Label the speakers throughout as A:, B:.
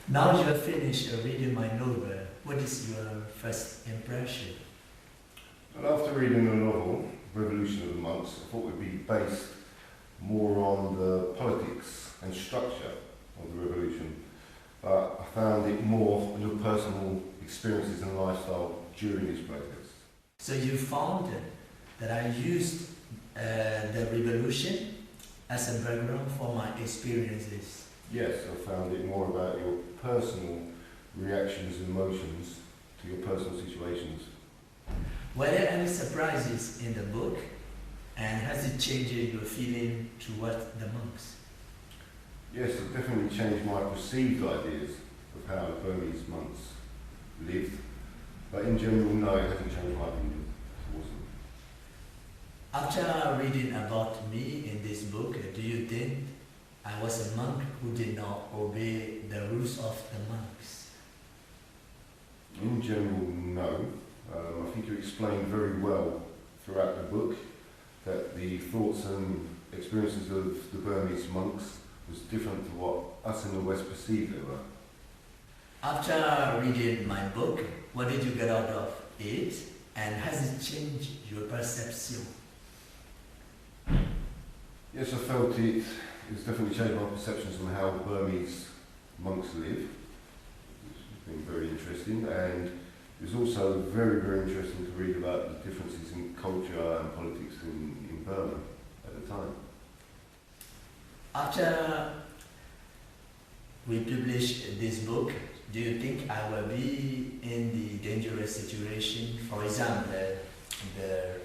A: Now you have finished reading my novel. What is your first impression?
B: Well, after reading the novel, Revolution of the Monks, I thought it would be based more on the politics and structure of the revolution. But I found it more on your personal experiences and lifestyle during this process.
A: So you found that I used the revolution as a background for my experiences.
B: Yes, I found it more about your personal reactions and emotions to your personal situations.
A: Were there any surprises in the book? And has it changed your feeling towards the monks?
B: Yes, it definitely changed my perceived ideas of how Burmese monks lived. But in general, no, it hasn't changed my opinion towards them.
A: After reading about me in this book, do you think I was a monk who did not obey the rules of the monks?
B: In general, no. I think you explained very well throughout the book that the thoughts and experiences of the Burmese monks was different to what us in the West perceived they were.
A: After reading my book, what did you get out of it, and has it changed your perception?
B: Yes, I felt it's definitely changed my perceptions on how Burmese monks live. It's been very interesting, and it was also very, very interesting to read about the differences in culture and politics in Burma at the time.
A: After we publish this book, do you think I will be in the dangerous situation? For example, the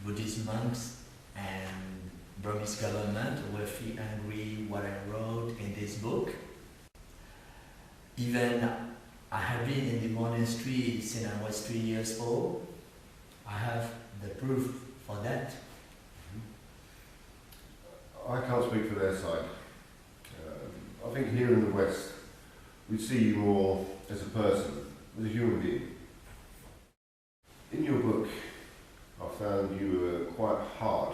A: Buddhist monks and Burmese government will feel angry what I wrote in this book. Even I have been in the monastery since I was 3 years old. I have the proof for that.
B: I can't speak for their side. I think here in the West, we see you more as a person, as a human being. In your book, I found you were quite hard,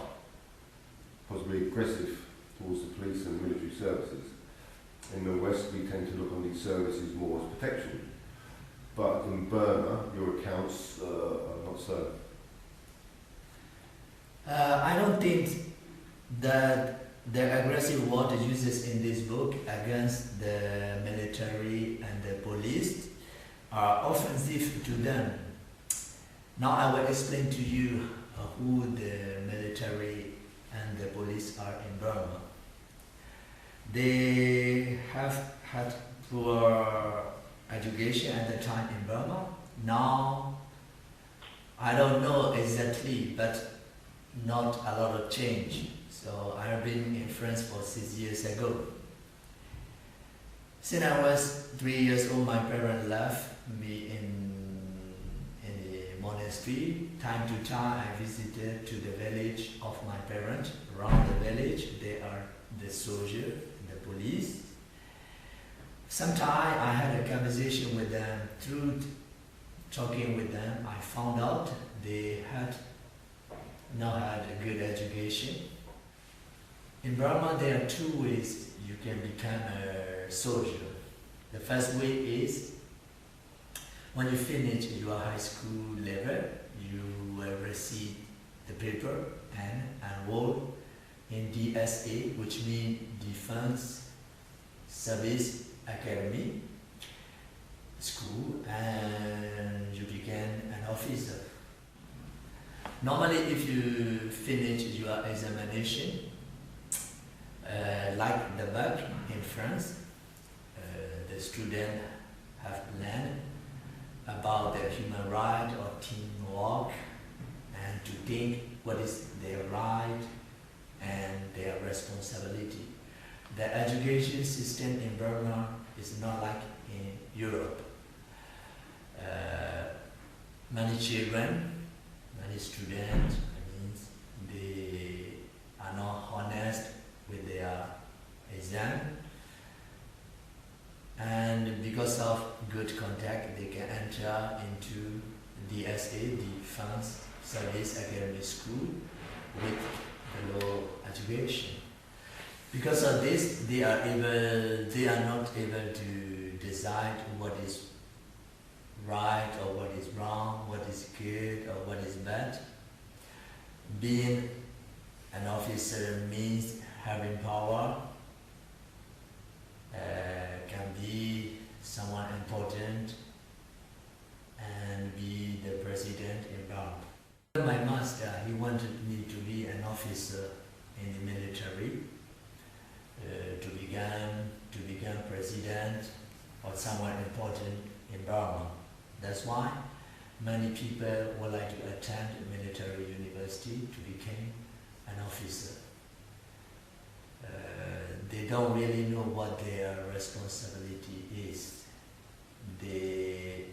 B: possibly aggressive towards the police and military services. In the West, we tend to look on these services more as protection. But in Burma, your accounts are not so.
A: I don't think that the aggressive word uses in this book against the military and the police are offensive to them. Now I will explain to you who the military and the police are in Burma. They have had poor education at the time in Burma. Now, I don't know exactly, but not a lot of change. So I have been in France for 6 years ago. Since I was 3 years old, my parents left me in the monastery. Time to time, I visited to the village of my parents. Around the village, they are the soldiers, the police. Sometimes I had a conversation with them. Through talking with them, I found out they had not had a good education. In Burma, there are two ways you can become a soldier. The first way is when you finish your high school level, you will receive the paper and enroll in DSA, which means Defense Service Academy school, and you become an officer. Normally, if you finish your examination, like the bac in France, the student have learned about their human right or teamwork, and to think what is their right and their responsibility. The education system in Burma is not like in Europe. Many children, many students, they are not honest with their exam, and because of good contact, they can enter into DSA, Defense Service Academy School, with the low education. Because of this, they are not able to decide what is right or what is wrong, what is good or what is bad. Being an officer means having power, can be someone important and be the president in Burma. My master, he wanted me to be an officer in the military, to become president or someone important in Burma. That's why many people would like to attend military university to become an officer. They don't really know what their responsibility is. They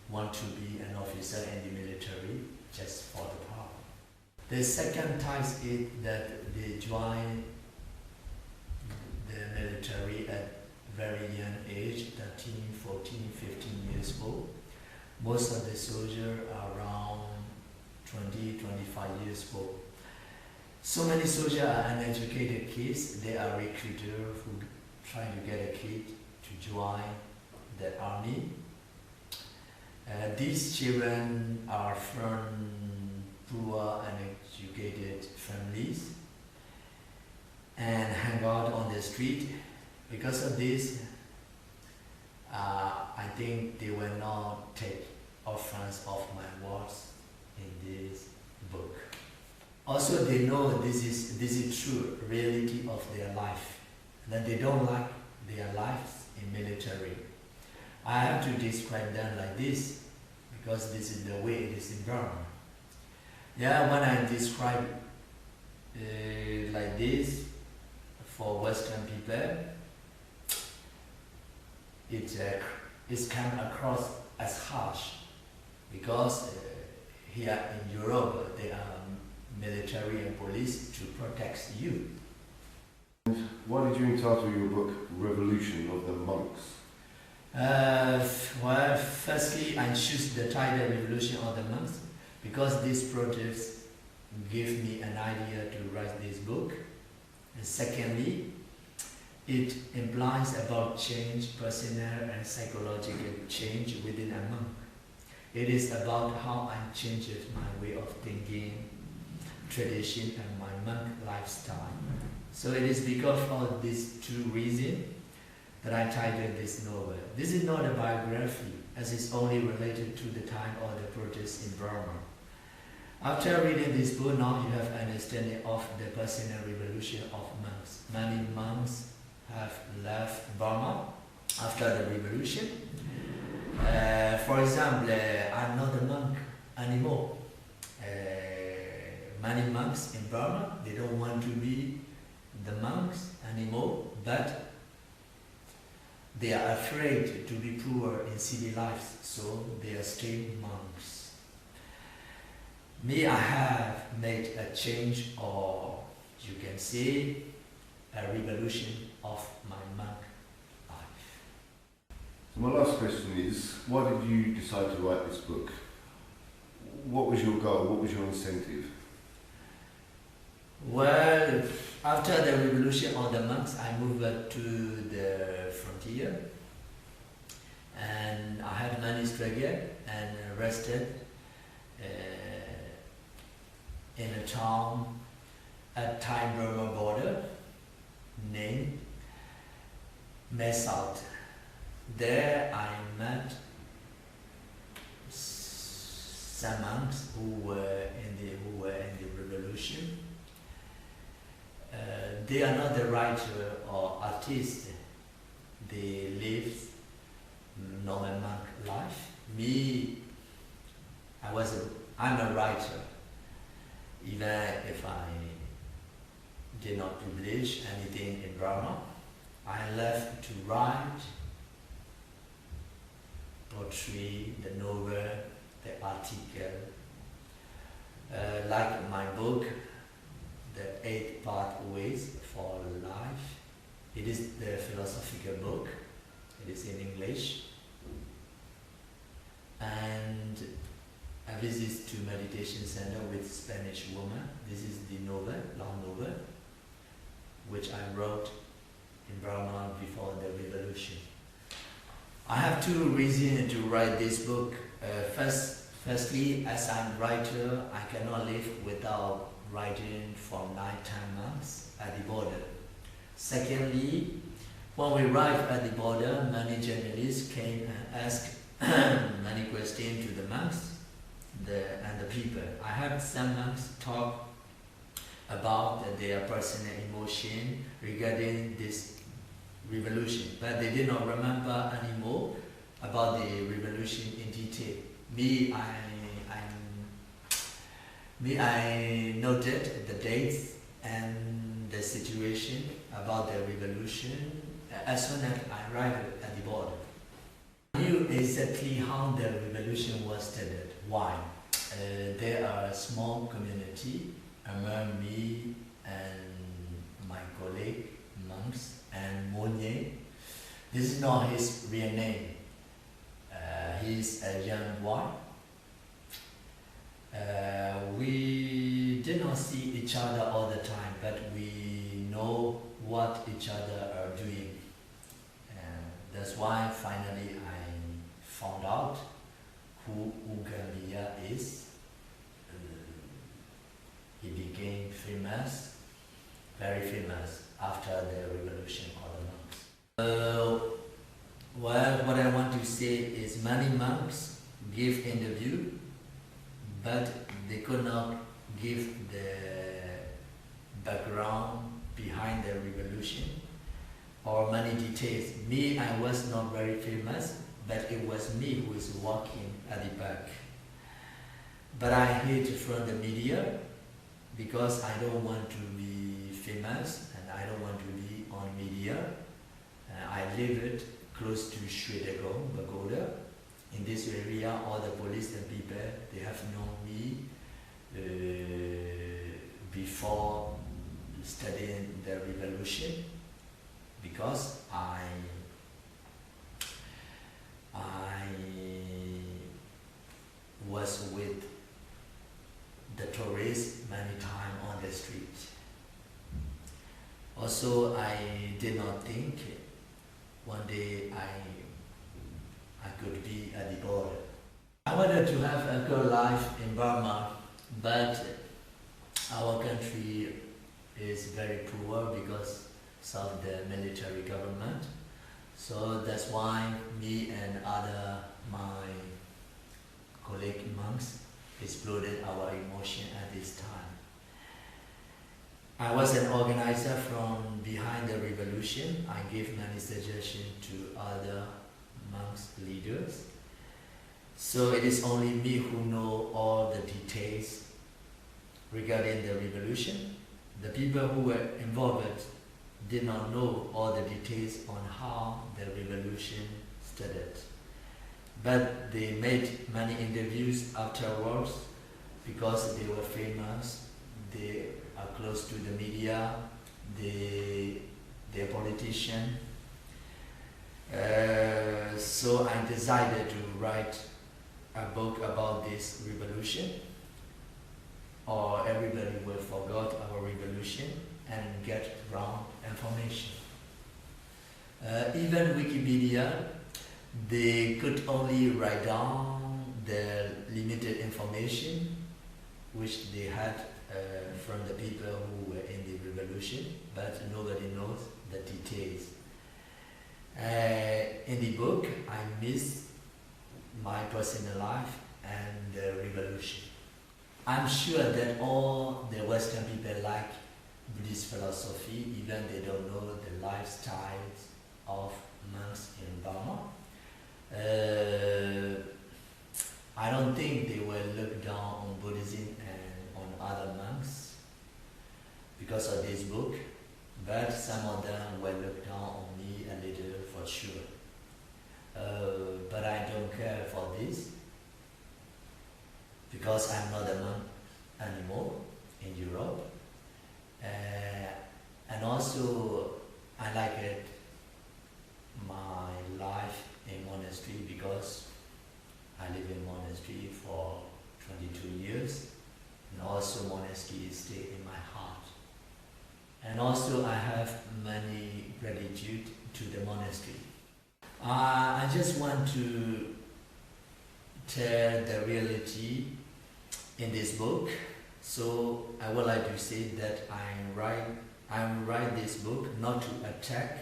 A: want to be an officer in the military just for the power. The second type is that they join the military at very young age, 13, 14, 15 years old. Most of the soldiers are around 20, 25 years old. So many soldiers are uneducated kids. They are recruiters who try to get a kid to join the army. These children are from poor and uneducated families and hang out on the street. Because of this, I think they will not take offense of my words in this book. Also, they know this is true reality of their life, that they don't like their lives in military. I have to describe them like this because this is the way it is in Burma. Yeah, when I describe like this for Western people, it's come across as harsh because here in Europe there are military and police to protect you.
B: Why did you entitle your book Revolution of the Monks?
A: Well, firstly, I choose the title Revolution of the Monks because this project gave me an idea to write this book. And secondly, it implies about change, personal and psychological change within a monk. It is about how I changed my way of thinking, tradition and my monk lifestyle. So it is because of these two reasons that I titled this novel. This is not a biography, as it's only related to the time of the protests in Burma. After reading this book, now you have understanding of the personal revolution of monks. Many monks have left Burma after the revolution. For example, I'm not a monk anymore. Many monks in Burma, they don't want to be the monks anymore, but they are afraid to be poor in city life, so they are still monks. Me, I have made a change, or you can say a revolution of my monk life.
B: So my last question is, why did you decide to write this book? What was your goal? What was your incentive?
A: Well, after the revolution of the monks, I moved back to the frontier, and I had many struggle and arrested in a town at Thai-Burma border named Mesalt. There I met some monks who were in the revolution. They are not the writer or artist. They live normal monk life. Me, I'm a writer. Even if I did not publish anything in Burma, I left to write poetry, the novel, the article. Like my book, The 8 Pathways for Life. It is the philosophical book. It is in English. And I visit to meditation center with Spanish woman. This is the novel, long novel, which I wrote in Burma before the revolution. I have two reasons to write this book. Firstly, as I'm a writer, I cannot live without writing from 9-10 months at the border. Secondly, when we arrived at the border, many journalists came and asked many questions to the monks and the people. I heard some monks talk about their personal emotion regarding this revolution, but they did not remember anymore about the revolution in detail. I noted the dates and the situation about the revolution as soon as I arrived at the border. I knew exactly how the revolution was started. Why? There are a small community among me and my colleague, monks, and Moines. This is not his real name. He's a young boy. We did not see each other all the time, but we know what each other are doing. That's why finally I found out who Ugambia is. He became famous, very famous, after the revolution of the monks. Well, what I want to say is many monks give interview, but they could not give the background behind the revolution or many details. Me, I was not very famous, but it was me who was walking at the back. But I hid from the media because I don't want to be famous and I don't want to be on media. I live it close to Shwedagon, Bagoda. In this area, all the police and people, they have known me before studying the revolution, because I was with the tourists many times on the street. Also, I did not think one day I could be at the border. I wanted to have a good life in Burma, but our country is very poor because of the military government. So that's why me and my colleague monks exploded our emotion at this time. I was an organizer from behind the revolution. I gave many suggestions to other monks leaders. So it is only me who know all the details regarding the revolution. The people who were involved did not know all the details on how the revolution started. But they made many interviews afterwards because they were famous, they are close to the media, they're politicians. So I decided to write a book about this revolution, or everybody will forget our revolution and get wrong information. Even Wikipedia, they could only write down the limited information which they had from the people who were in the revolution, but nobody knows the details. In the book, I miss my personal life and the revolution. I'm sure that all the Western people like Buddhist philosophy, even they don't know the lifestyles of monks in Burma. I don't think they will look down on Buddhism and on other monks because of this book, but some of them will look down on me a little for sure. But I don't care for this because I'm not a monk anymore in Europe. And also I like it, my life in monastery, because I live in monastery for 22 years, and also monastery stay in my heart. And also I have many gratitude to the monastery. I just want to tell the reality in this book. So I would like to say that I write this book not to attack.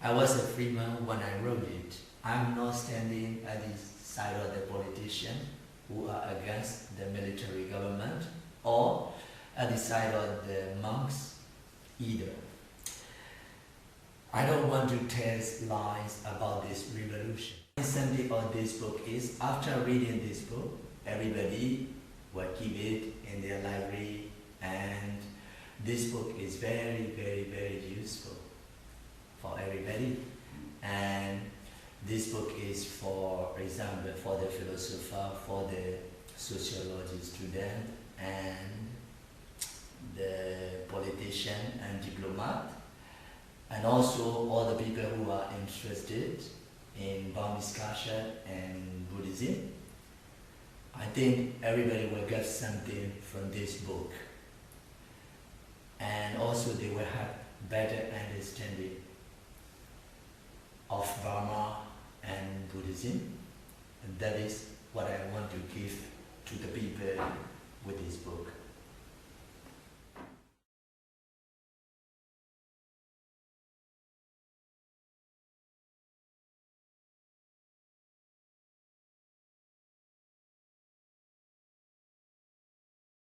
A: I was a free man when I wrote it. I'm not standing at the side of the politicians who are against the military government or at the side of the monks either. I don't want to tell lies about this revolution. The essence of this book is, after reading this book, everybody will keep it in their library, and this book is very, very, very useful for everybody. And this book is, for example, for the philosopher, for the sociology student, and the politician and diplomat, and also all the people who are interested in Burmese culture and Buddhism. I think everybody will get something from this book, and also they will have better understanding of Burma and Buddhism, and that is what I want to give to the people with this book.